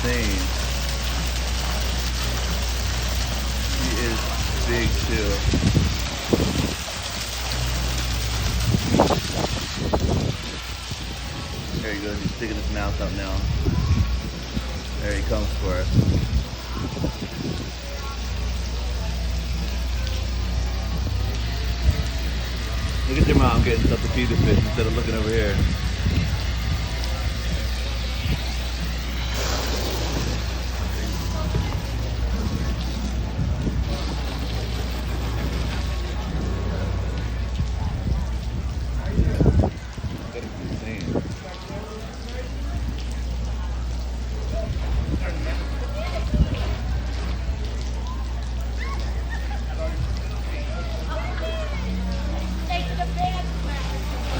insane. He is big too. There he goes, he's sticking his mouth up now. There he comes for it. Look at your mom getting stuff to feed the fish instead of looking over here.